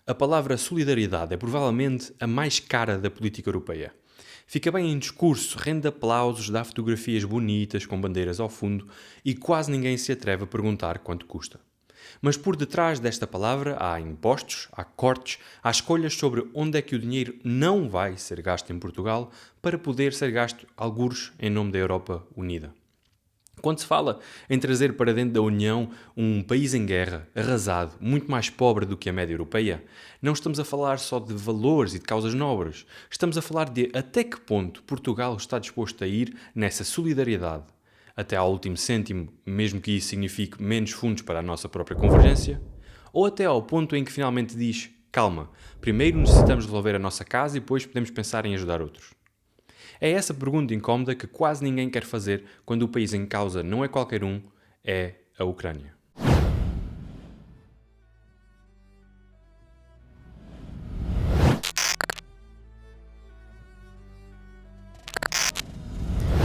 A palavra solidariedade é provavelmente a mais cara da política europeia. Fica bem em discurso, rende aplausos, dá fotografias bonitas com bandeiras ao fundo e quase ninguém se atreve a perguntar quanto custa. Mas por detrás desta palavra há impostos, há cortes, há escolhas sobre onde é que o dinheiro não vai ser gasto em Portugal para poder ser gasto algures em nome da Europa Unida. Quando se fala em trazer para dentro da União um país em guerra, arrasado, muito mais pobre do que a média europeia, não estamos a falar só de valores e de causas nobres. Estamos a falar de até que ponto Portugal está disposto a ir nessa solidariedade. Até ao último cêntimo, mesmo que isso signifique menos fundos para a nossa própria convergência, ou até ao ponto em que finalmente diz, calma, primeiro necessitamos resolver a nossa casa e depois podemos pensar em ajudar outros. É essa pergunta incómoda que quase ninguém quer fazer quando o país em causa não é qualquer um, é a Ucrânia.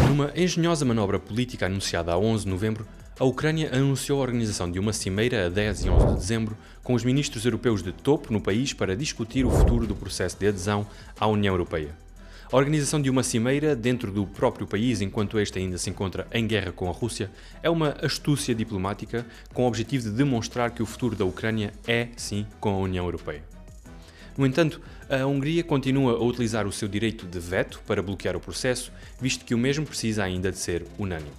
Numa engenhosa manobra política anunciada a 11 de novembro, a Ucrânia anunciou a organização de uma cimeira a 10 e 11 de dezembro com os ministros europeus de topo no país para discutir o futuro do processo de adesão à União Europeia. A organização de uma cimeira dentro do próprio país, enquanto este ainda se encontra em guerra com a Rússia, é uma astúcia diplomática com o objetivo de demonstrar que o futuro da Ucrânia é, sim, com a União Europeia. No entanto, a Hungria continua a utilizar o seu direito de veto para bloquear o processo, visto que o mesmo precisa ainda de ser unânime.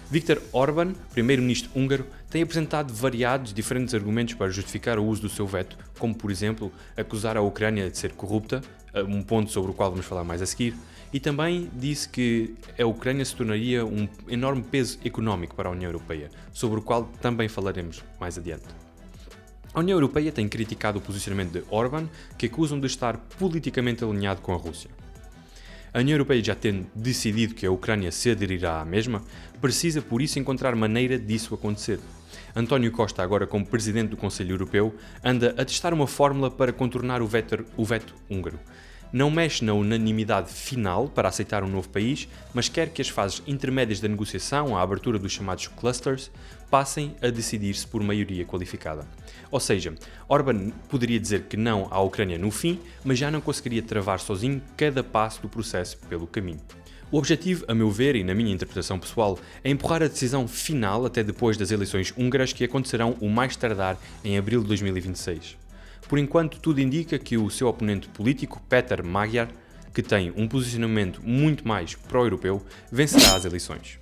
Viktor Orbán, primeiro-ministro húngaro, tem apresentado variados diferentes argumentos para justificar o uso do seu veto, como, por exemplo, acusar a Ucrânia de ser corrupta, um ponto sobre o qual vamos falar mais a seguir, e também disse que a Ucrânia se tornaria um enorme peso económico para a União Europeia, sobre o qual também falaremos mais adiante. A União Europeia tem criticado o posicionamento de Orbán, que acusam de estar politicamente alinhado com a Rússia. A União Europeia, já tendo decidido que a Ucrânia se aderirá à mesma, precisa por isso encontrar maneira disso acontecer. António Costa, agora como Presidente do Conselho Europeu, anda a testar uma fórmula para contornar o veto húngaro. Não mexe na unanimidade final para aceitar um novo país, mas quer que as fases intermédias da negociação, a abertura dos chamados clusters, passem a decidir-se por maioria qualificada. Ou seja, Orbán poderia dizer que não à Ucrânia no fim, mas já não conseguiria travar sozinho cada passo do processo pelo caminho. O objetivo, a meu ver e na minha interpretação pessoal, é empurrar a decisão final até depois das eleições húngaras que acontecerão o mais tardar em abril de 2026. Por enquanto, tudo indica que o seu oponente político, Péter Magyar, que tem um posicionamento muito mais pró-europeu, vencerá as eleições.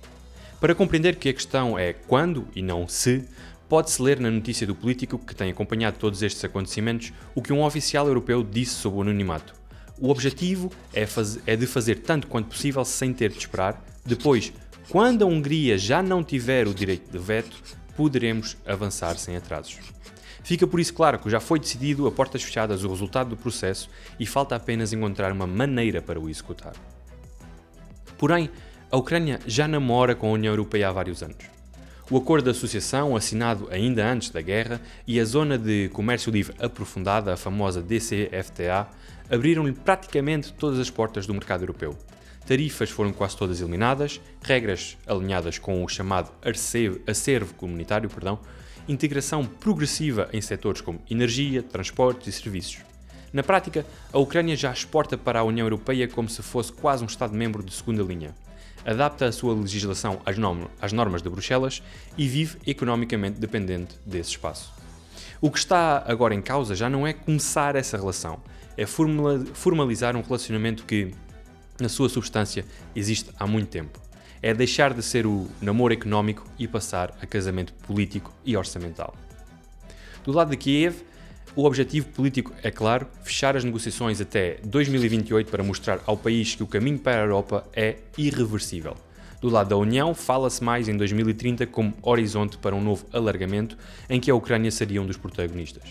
Para compreender que a questão é quando e não se, pode-se ler na notícia do Político, que tem acompanhado todos estes acontecimentos, o que um oficial europeu disse sobre o anonimato. O objetivo é de fazer tanto quanto possível sem ter de esperar. Depois, quando a Hungria já não tiver o direito de veto, poderemos avançar sem atrasos. Fica por isso claro que já foi decidido a portas fechadas o resultado do processo e falta apenas encontrar uma maneira para o executar. Porém, a Ucrânia já namora com a União Europeia há vários anos. O acordo de associação, assinado ainda antes da guerra, e a zona de comércio livre aprofundada, a famosa DCFTA, abriram-lhe praticamente todas as portas do mercado europeu. Tarifas foram quase todas eliminadas, regras alinhadas com o chamado acervo comunitário, integração progressiva em setores como energia, transportes e serviços. Na prática, a Ucrânia já exporta para a União Europeia como se fosse quase um Estado-membro de segunda linha. Adapta a sua legislação às normas de Bruxelas e vive economicamente dependente desse espaço. O que está agora em causa já não é começar essa relação, é formalizar um relacionamento que, na sua substância, existe há muito tempo. É deixar de ser o namoro económico e passar a casamento político e orçamental. Do lado de Kiev, o objetivo político é claro, fechar as negociações até 2028 para mostrar ao país que o caminho para a Europa é irreversível. Do lado da União, fala-se mais em 2030 como horizonte para um novo alargamento em que a Ucrânia seria um dos protagonistas.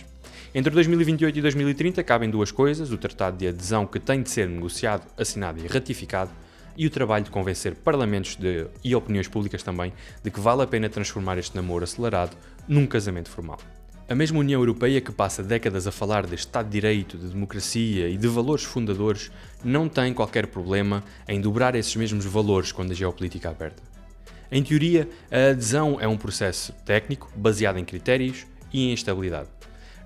Entre 2028 e 2030 cabem duas coisas, o tratado de adesão que tem de ser negociado, assinado e ratificado, e o trabalho de convencer parlamentos e opiniões públicas também de que vale a pena transformar este namoro acelerado num casamento formal. A mesma União Europeia, que passa décadas a falar de Estado de Direito, de democracia e de valores fundadores, não tem qualquer problema em dobrar esses mesmos valores quando a geopolítica aperta. Em teoria, a adesão é um processo técnico, baseado em critérios e em estabilidade.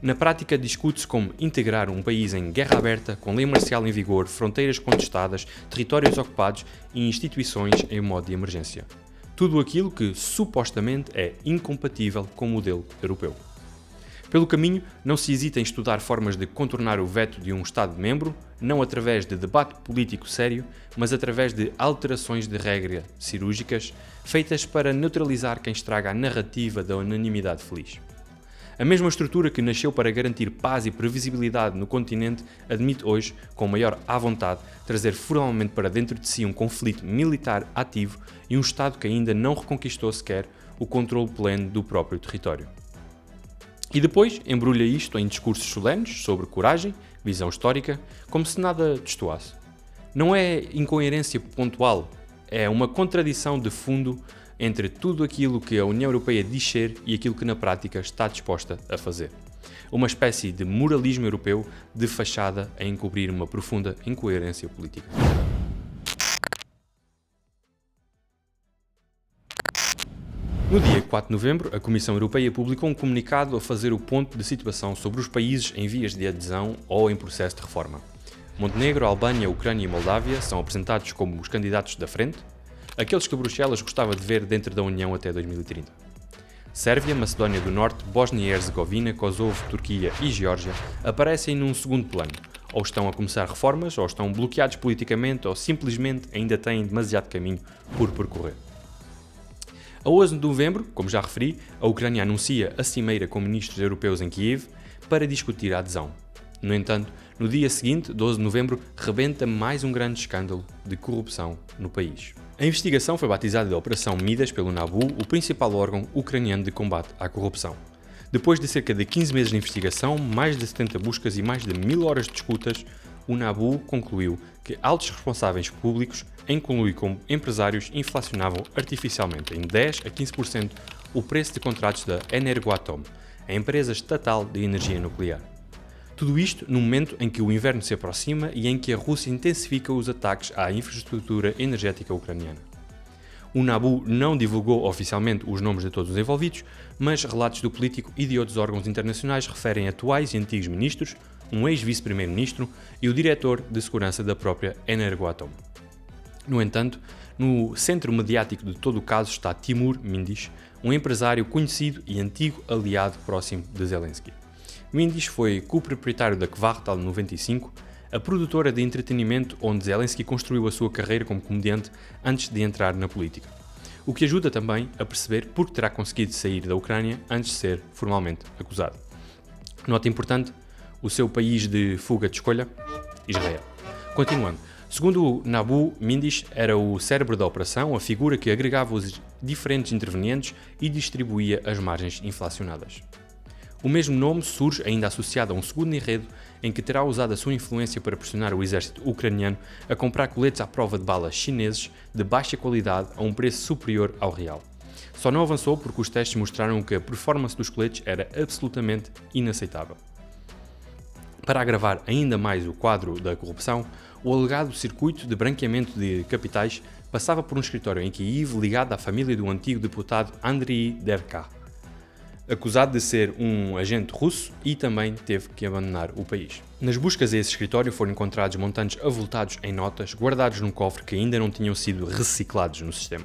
Na prática, discute-se como integrar um país em guerra aberta, com lei marcial em vigor, fronteiras contestadas, territórios ocupados e instituições em modo de emergência. Tudo aquilo que, supostamente, é incompatível com o modelo europeu. Pelo caminho, não se hesita em estudar formas de contornar o veto de um Estado-membro, não através de debate político sério, mas através de alterações de regra cirúrgicas, feitas para neutralizar quem estraga a narrativa da unanimidade feliz. A mesma estrutura que nasceu para garantir paz e previsibilidade no continente admite hoje, com maior à vontade, trazer formalmente para dentro de si um conflito militar ativo e um Estado que ainda não reconquistou sequer o controle pleno do próprio território. E depois embrulha isto em discursos solenes sobre coragem, visão histórica, como se nada destoasse. Não é incoerência pontual, é uma contradição de fundo entre tudo aquilo que a União Europeia diz ser e aquilo que na prática está disposta a fazer. Uma espécie de moralismo europeu de fachada a encobrir uma profunda incoerência política. No dia 4 de novembro, a Comissão Europeia publicou um comunicado a fazer o ponto de situação sobre os países em vias de adesão ou em processo de reforma. Montenegro, Albânia, Ucrânia e Moldávia são apresentados como os candidatos da frente, aqueles que Bruxelas gostava de ver dentro da União até 2030. Sérvia, Macedónia do Norte, Bósnia e Herzegovina, Kosovo, Turquia e Geórgia aparecem num segundo plano, ou estão a começar reformas, ou estão bloqueados politicamente, ou simplesmente ainda têm demasiado caminho por percorrer. A 11 de novembro, como já referi, a Ucrânia anuncia a cimeira com ministros europeus em Kiev para discutir a adesão. No entanto, no dia seguinte, 12 de novembro, rebenta mais um grande escândalo de corrupção no país. A investigação foi batizada de Operação Midas pelo NABU, o principal órgão ucraniano de combate à corrupção. Depois de cerca de 15 meses de investigação, mais de 70 buscas e mais de 1000 horas de escutas, o NABU concluiu que altos responsáveis públicos, em conluio com empresários, inflacionavam artificialmente em 10 a 15% o preço de contratos da Energoatom, a empresa estatal de energia nuclear. Tudo isto no momento em que o inverno se aproxima e em que a Rússia intensifica os ataques à infraestrutura energética ucraniana. O NABU não divulgou oficialmente os nomes de todos os envolvidos, mas relatos do político e de outros órgãos internacionais referem atuais e antigos ministros, um ex-vice-primeiro-ministro e o diretor de segurança da própria Energoatom. No entanto, no centro mediático de todo o caso está Timur Mindis, um empresário conhecido e antigo aliado próximo de Zelensky. Mindis foi co-proprietário da Kvartal 95, a produtora de entretenimento onde Zelensky construiu a sua carreira como comediante antes de entrar na política. O que ajuda também a perceber por que terá conseguido sair da Ucrânia antes de ser formalmente acusado. Nota importante, o seu país de fuga de escolha? Israel. Continuando, segundo o NABU, Mindis era o cérebro da operação, a figura que agregava os diferentes intervenientes e distribuía as margens inflacionadas. O mesmo nome surge ainda associado a um segundo enredo em que terá usado a sua influência para pressionar o exército ucraniano a comprar coletes à prova de balas chineses de baixa qualidade a um preço superior ao real. Só não avançou porque os testes mostraram que a performance dos coletes era absolutamente inaceitável. Para agravar ainda mais o quadro da corrupção, o alegado circuito de branqueamento de capitais passava por um escritório em Kiev ligado à família do antigo deputado Andriy Derka, acusado de ser um agente russo e também teve que abandonar o país. Nas buscas a esse escritório foram encontrados montantes avultados em notas guardados num cofre que ainda não tinham sido reciclados no sistema.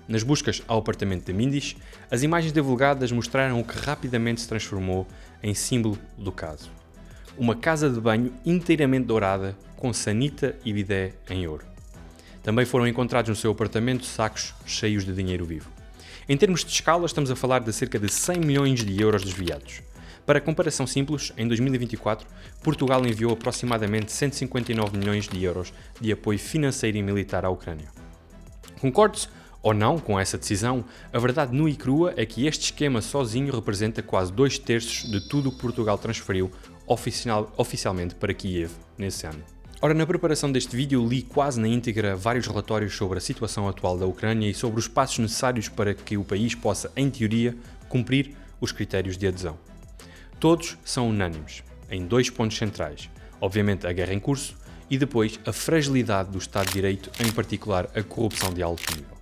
Nas buscas ao apartamento de Mindis, as imagens divulgadas mostraram o que rapidamente se transformou em símbolo do caso. Uma casa de banho inteiramente dourada com sanita e bidé em ouro. Também foram encontrados no seu apartamento sacos cheios de dinheiro vivo. Em termos de escala, estamos a falar de cerca de 100 milhões de euros desviados. Para comparação simples, em 2024, Portugal enviou aproximadamente 159 milhões de euros de apoio financeiro e militar à Ucrânia. Concordes ou não com essa decisão, a verdade nua e crua é que este esquema sozinho representa quase 2/3 de tudo o que Portugal transferiu oficialmente para Kiev nesse ano. Ora, na preparação deste vídeo li quase na íntegra vários relatórios sobre a situação atual da Ucrânia e sobre os passos necessários para que o país possa, em teoria, cumprir os critérios de adesão. Todos são unânimes, em 2 pontos centrais, obviamente a guerra em curso e depois a fragilidade do Estado de Direito, em particular a corrupção de alto nível.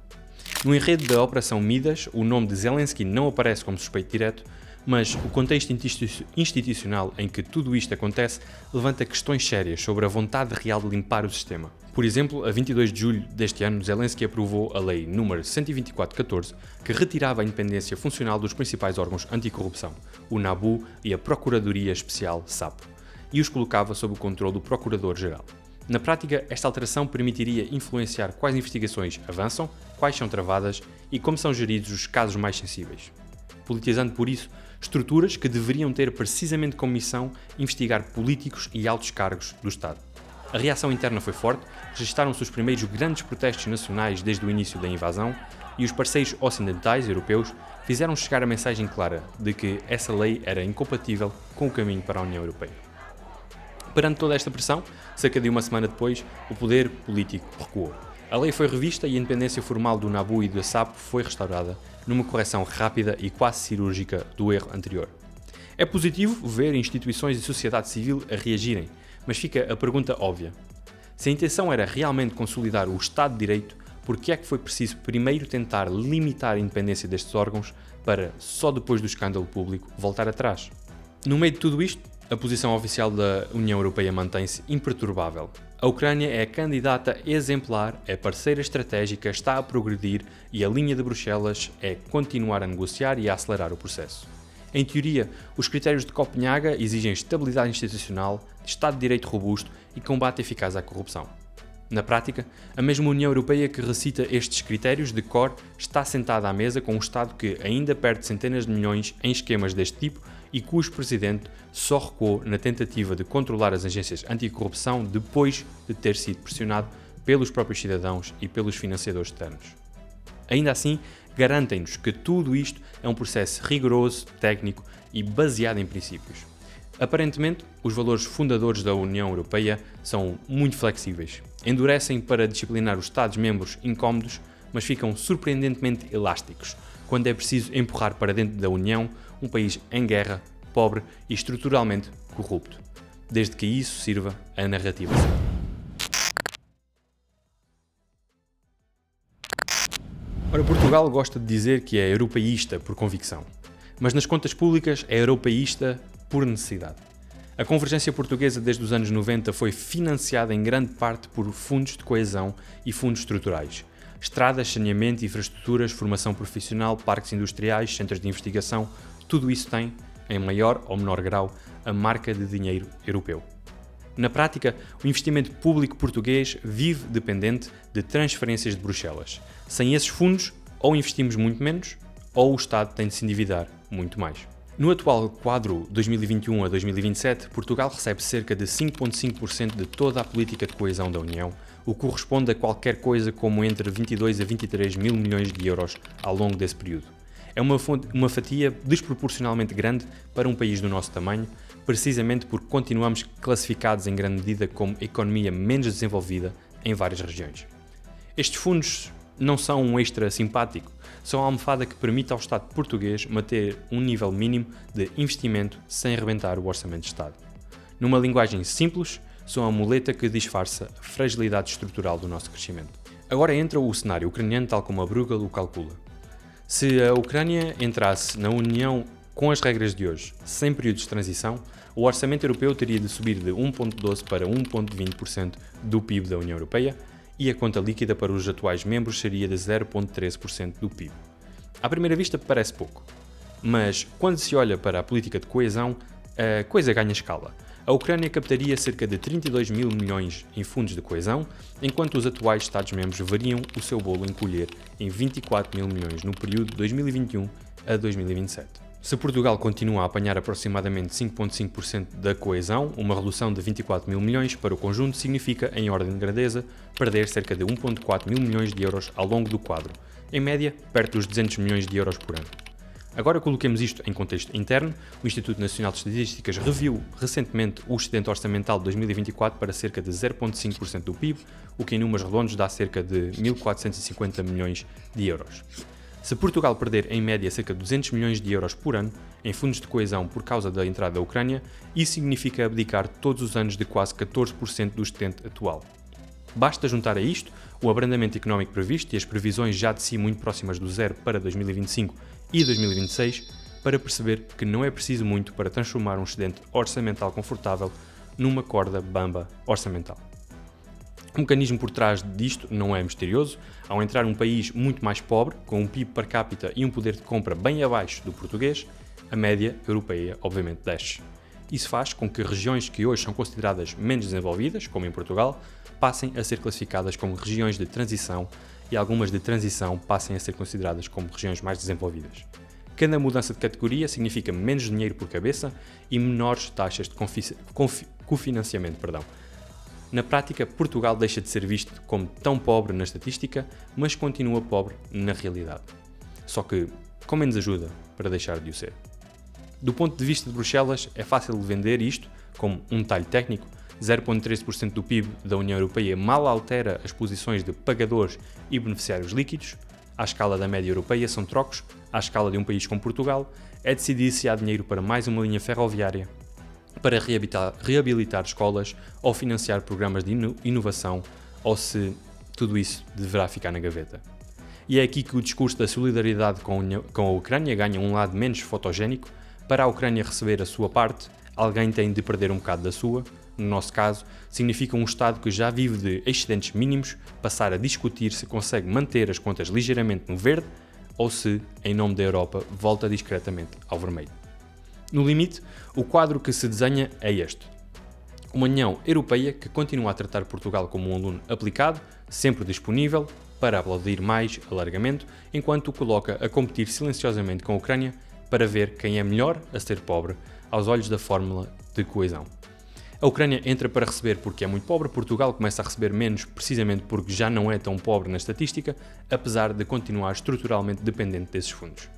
No enredo da Operação Midas, o nome de Zelensky não aparece como suspeito direto, mas o contexto institucional em que tudo isto acontece levanta questões sérias sobre a vontade real de limpar o sistema. Por exemplo, a 22 de julho deste ano, Zelensky aprovou a Lei nº 124/14, que retirava a independência funcional dos principais órgãos anticorrupção, o NABU e a Procuradoria Especial SAPO, e os colocava sob o controle do Procurador-Geral. Na prática, esta alteração permitiria influenciar quais investigações avançam, quais são travadas e como são geridos os casos mais sensíveis, politizando por isso estruturas que deveriam ter precisamente como missão investigar políticos e altos cargos do Estado. A reação interna foi forte, registaram-se os primeiros grandes protestos nacionais desde o início da invasão e os parceiros ocidentais europeus fizeram chegar a mensagem clara de que essa lei era incompatível com o caminho para a União Europeia. Perante toda esta pressão, cerca de uma semana depois, o poder político recuou. A lei foi revista e a independência formal do NABU e da SAPO foi restaurada numa correção rápida e quase cirúrgica do erro anterior. É positivo ver instituições e sociedade civil a reagirem, mas fica a pergunta óbvia. Se a intenção era realmente consolidar o Estado de Direito, por que é que foi preciso primeiro tentar limitar a independência destes órgãos para, só depois do escândalo público, voltar atrás? No meio de tudo isto, a posição oficial da União Europeia mantém-se imperturbável. A Ucrânia é a candidata exemplar, é parceira estratégica, está a progredir e a linha de Bruxelas é continuar a negociar e a acelerar o processo. Em teoria, os critérios de Copenhaga exigem estabilidade institucional, Estado de Direito robusto e combate eficaz à corrupção. Na prática, a mesma União Europeia que recita estes critérios de cor está sentada à mesa com um Estado que ainda perde centenas de milhões em esquemas deste tipo e cujo presidente só recuou na tentativa de controlar as agências anticorrupção depois de ter sido pressionado pelos próprios cidadãos e pelos financiadores externos. Ainda assim, garantem-nos que tudo isto é um processo rigoroso, técnico e baseado em princípios. Aparentemente, os valores fundadores da União Europeia são muito flexíveis. Endurecem para disciplinar os Estados-membros incómodos, mas ficam surpreendentemente elásticos quando é preciso empurrar para dentro da União um país em guerra, pobre e estruturalmente corrupto, desde que isso sirva a narrativa. Ora, Portugal gosta de dizer que é europeísta por convicção, mas nas contas públicas é europeísta por necessidade. A convergência portuguesa desde os anos 90 foi financiada em grande parte por fundos de coesão e fundos estruturais. Estradas, saneamento, infraestruturas, formação profissional, parques industriais, centros de investigação, tudo isso tem, em maior ou menor grau, a marca de dinheiro europeu. Na prática, o investimento público português vive dependente de transferências de Bruxelas. Sem esses fundos, ou investimos muito menos, ou o Estado tem de se endividar muito mais. No atual quadro 2021 a 2027, Portugal recebe cerca de 5,5% de toda a política de coesão da União, o que corresponde a qualquer coisa como entre 22 a 23 mil milhões de euros ao longo desse período. É uma fatia desproporcionalmente grande para um país do nosso tamanho, precisamente porque continuamos classificados em grande medida como economia menos desenvolvida em várias regiões. Estes fundos não são um extra simpático, são a almofada que permite ao Estado português manter um nível mínimo de investimento sem arrebentar o orçamento de Estado. Numa linguagem simples, são a muleta que disfarça a fragilidade estrutural do nosso crescimento. Agora entra o cenário ucraniano tal como a Bruegel o calcula. Se a Ucrânia entrasse na União com as regras de hoje, sem períodos de transição, o orçamento europeu teria de subir de 1,12% para 1,20% do PIB da União Europeia e a conta líquida para os atuais membros seria de 0,13% do PIB. À primeira vista parece pouco, mas quando se olha para a política de coesão, a coisa ganha escala. A Ucrânia captaria cerca de 32 mil milhões em fundos de coesão, enquanto os atuais Estados-membros veriam o seu bolo encolher em 24 mil milhões no período de 2021 a 2027. Se Portugal continua a apanhar aproximadamente 5,5% da coesão, uma redução de 24 mil milhões para o conjunto significa, em ordem de grandeza, perder cerca de 1,4 mil milhões de euros ao longo do quadro, em média, perto dos 200 milhões de euros por ano. Agora coloquemos isto em contexto interno. O Instituto Nacional de Estatísticas reviu recentemente o excedente orçamental de 2024 para cerca de 0,5% do PIB, o que em números redondos dá cerca de 1.450 milhões de euros. Se Portugal perder em média cerca de 200 milhões de euros por ano em fundos de coesão por causa da entrada da Ucrânia, isso significa abdicar todos os anos de quase 14% do excedente atual. Basta juntar a isto o abrandamento económico previsto e as previsões já de si muito próximas do zero para 2025 e 2026 para perceber que não é preciso muito para transformar um excedente orçamental confortável numa corda bamba orçamental. O mecanismo por trás disto não é misterioso. Ao entrar um país muito mais pobre, com um PIB per capita e um poder de compra bem abaixo do português, a média europeia obviamente desce. Isso faz com que regiões que hoje são consideradas menos desenvolvidas, como em Portugal, passem a ser classificadas como regiões de transição e algumas de transição passem a ser consideradas como regiões mais desenvolvidas. Cada mudança de categoria significa menos dinheiro por cabeça e menores taxas de cofinanciamento. Na prática, Portugal deixa de ser visto como tão pobre na estatística, mas continua pobre na realidade. Só que com menos ajuda para deixar de o ser. Do ponto de vista de Bruxelas, é fácil de vender isto como um detalhe técnico. 0,13% do PIB da União Europeia mal altera as posições de pagadores e beneficiários líquidos. À escala da média europeia são trocos, à escala de um país como Portugal, é decidir se há dinheiro para mais uma linha ferroviária, para reabilitar escolas ou financiar programas de inovação, ou se tudo isso deverá ficar na gaveta. E é aqui que o discurso da solidariedade com a Ucrânia ganha um lado menos fotogénico. Para a Ucrânia receber a sua parte, alguém tem de perder um bocado da sua. No nosso caso, significa um Estado que já vive de excedentes mínimos passar a discutir se consegue manter as contas ligeiramente no verde ou se, em nome da Europa, volta discretamente ao vermelho. No limite, o quadro que se desenha é este. Uma União Europeia que continua a tratar Portugal como um aluno aplicado, sempre disponível para aplaudir mais alargamento, enquanto o coloca a competir silenciosamente com a Ucrânia para ver quem é melhor a ser pobre aos olhos da fórmula de coesão. A Ucrânia entra para receber porque é muito pobre, Portugal começa a receber menos precisamente porque já não é tão pobre na estatística, apesar de continuar estruturalmente dependente desses fundos.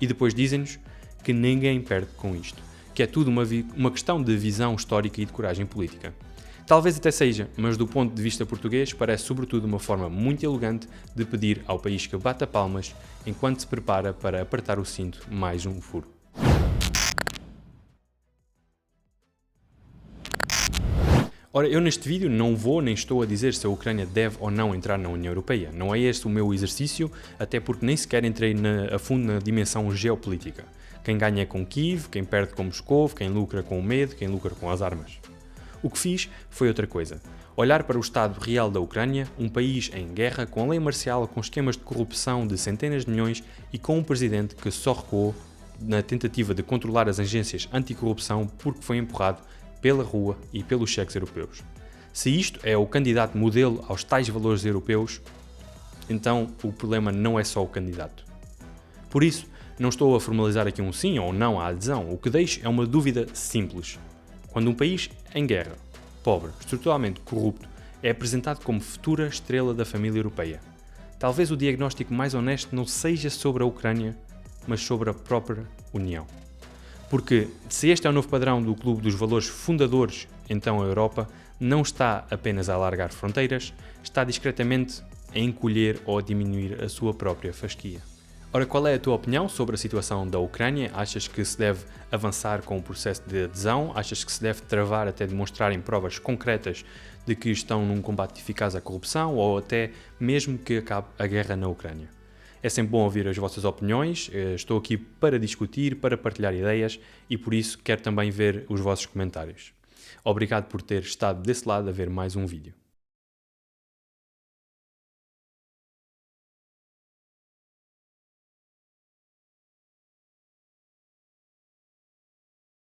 E depois dizem-nos que ninguém perde com isto, que é tudo uma questão de visão histórica e de coragem política. Talvez até seja, mas do ponto de vista português parece sobretudo uma forma muito elegante de pedir ao país que bata palmas enquanto se prepara para apertar o cinto mais um furo. Ora, eu neste vídeo não vou nem estou a dizer se a Ucrânia deve ou não entrar na União Europeia. Não é este o meu exercício, até porque nem sequer entrei a fundo na dimensão geopolítica. Quem ganha é com Kiev, quem perde com Moscou, quem lucra com o medo, quem lucra com as armas. O que fiz foi outra coisa. Olhar para o estado real da Ucrânia, um país em guerra, com a lei marcial, com esquemas de corrupção de centenas de milhões e com um presidente que só recuou na tentativa de controlar as agências anticorrupção porque foi empurrado pela rua e pelos cheques europeus. Se isto é o candidato modelo aos tais valores europeus, então o problema não é só o candidato. Por isso, não estou a formalizar aqui um sim ou não à adesão, o que deixo é uma dúvida simples. Quando um país em guerra, pobre, estruturalmente corrupto, é apresentado como futura estrela da família europeia, talvez o diagnóstico mais honesto não seja sobre a Ucrânia, mas sobre a própria União. Porque se este é o novo padrão do clube dos valores fundadores, então a Europa não está apenas a alargar fronteiras, está discretamente a encolher ou a diminuir a sua própria fasquia. Ora, qual é a tua opinião sobre a situação da Ucrânia? Achas que se deve avançar com o processo de adesão? Achas que se deve travar até demonstrarem provas concretas de que estão num combate eficaz à corrupção ou até mesmo que acabe a guerra na Ucrânia? É sempre bom ouvir as vossas opiniões, estou aqui para discutir, para partilhar ideias e por isso quero também ver os vossos comentários. Obrigado por ter estado desse lado a ver mais um vídeo.